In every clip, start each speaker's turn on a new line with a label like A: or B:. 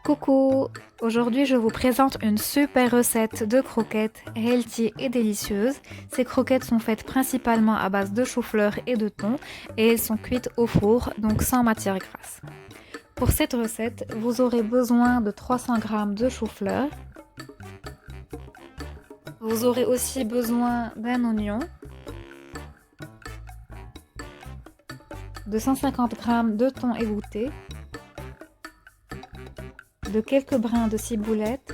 A: Coucou! Aujourd'hui, je vous présente une super recette de croquettes healthy et délicieuses. Ces croquettes sont faites principalement à base de chou-fleur et de thon et elles sont cuites au four, donc sans matière grasse. Pour cette recette, vous aurez besoin de 300 g de chou-fleur. Vous aurez aussi besoin d'un oignon, de 150 g de thon égoutté, de quelques brins de ciboulette.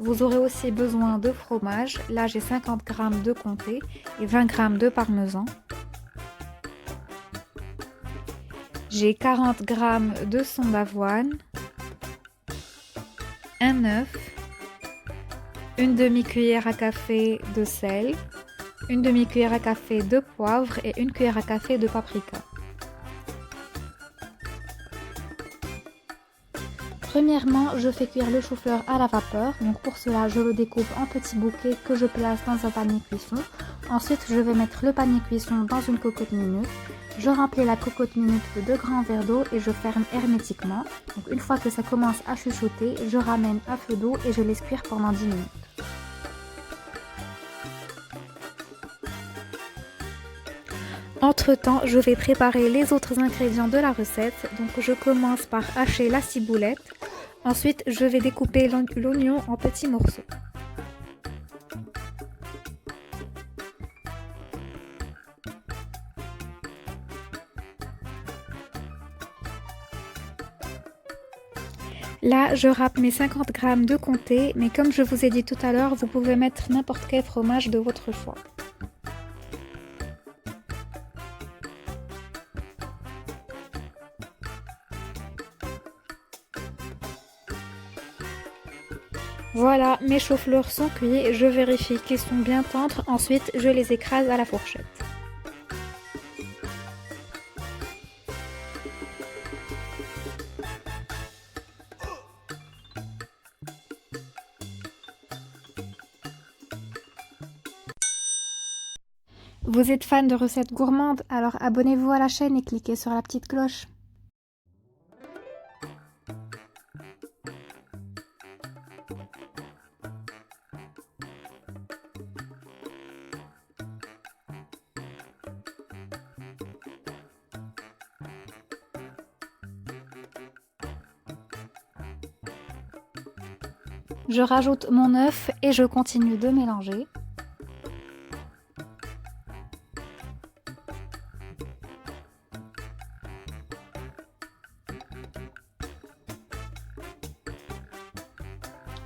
A: Vous aurez aussi besoin de fromage. Là, j'ai 50 g de comté et 20 g de parmesan. J'ai 40 g de son d'avoine, un œuf, une demi-cuillère à café de sel, une demi-cuillère à café de poivre et une cuillère à café de paprika. Premièrement, je fais cuire le chou-fleur à la vapeur. Donc pour cela, je le découpe en petits bouquets que je place dans un panier cuisson. Ensuite, je vais mettre le panier cuisson dans une cocotte minute. Je remplis la cocotte minute de 2 grands verres d'eau et je ferme hermétiquement. Donc une fois que ça commence à chuchoter, je ramène à feu doux et je laisse cuire pendant 10 minutes. Entre-temps, je vais préparer les autres ingrédients de la recette. Donc je commence par hacher la ciboulette. Ensuite, je vais découper l'oignon en petits morceaux. Là, je râpe mes 50 g de comté, mais comme je vous ai dit tout à l'heure, vous pouvez mettre n'importe quel fromage de votre choix. Voilà, mes choux-fleurs sont cuits, je vérifie qu'ils sont bien tendres, ensuite je les écrase à la fourchette. Vous êtes fan de recettes gourmandes? Alors abonnez-vous à la chaîne et cliquez sur la petite cloche. Je rajoute mon œuf et je continue de mélanger.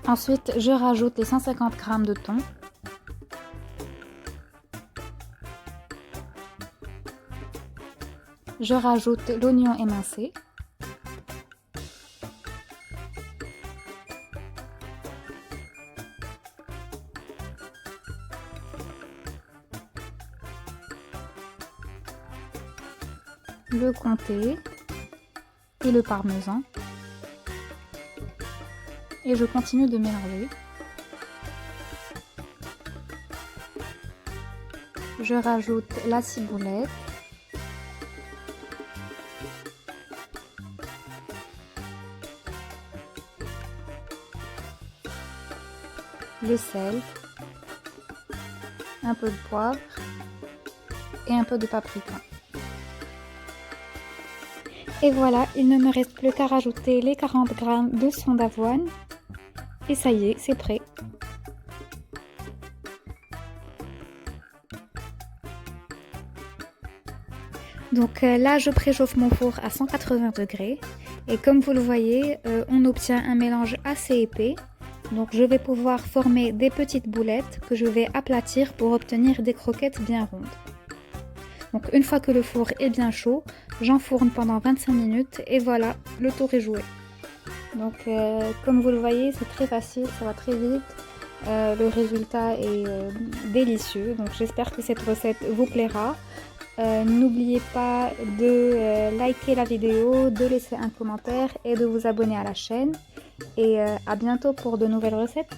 A: Ensuite, je rajoute les 150 g de thon. Je rajoute l'oignon émincé. Le comté et le parmesan. Et je continue de mélanger. Je rajoute la ciboulette. Le sel. Un peu de poivre. Et un peu de paprika. Et voilà, il ne me reste plus qu'à rajouter les 40 g de son d'avoine. Et ça y est, c'est prêt. Donc là, je préchauffe mon four à 180 degrés. Et comme vous le voyez, on obtient un mélange assez épais. Donc je vais pouvoir former des petites boulettes que je vais aplatir pour obtenir des croquettes bien rondes. Donc une fois que le four est bien chaud, j'enfourne pendant 25 minutes et voilà, le tour est joué. Donc comme vous le voyez, c'est très facile, ça va très vite. Le résultat est délicieux, donc j'espère que cette recette vous plaira. N'oubliez pas de liker la vidéo, de laisser un commentaire et de vous abonner à la chaîne. Et à bientôt pour de nouvelles recettes.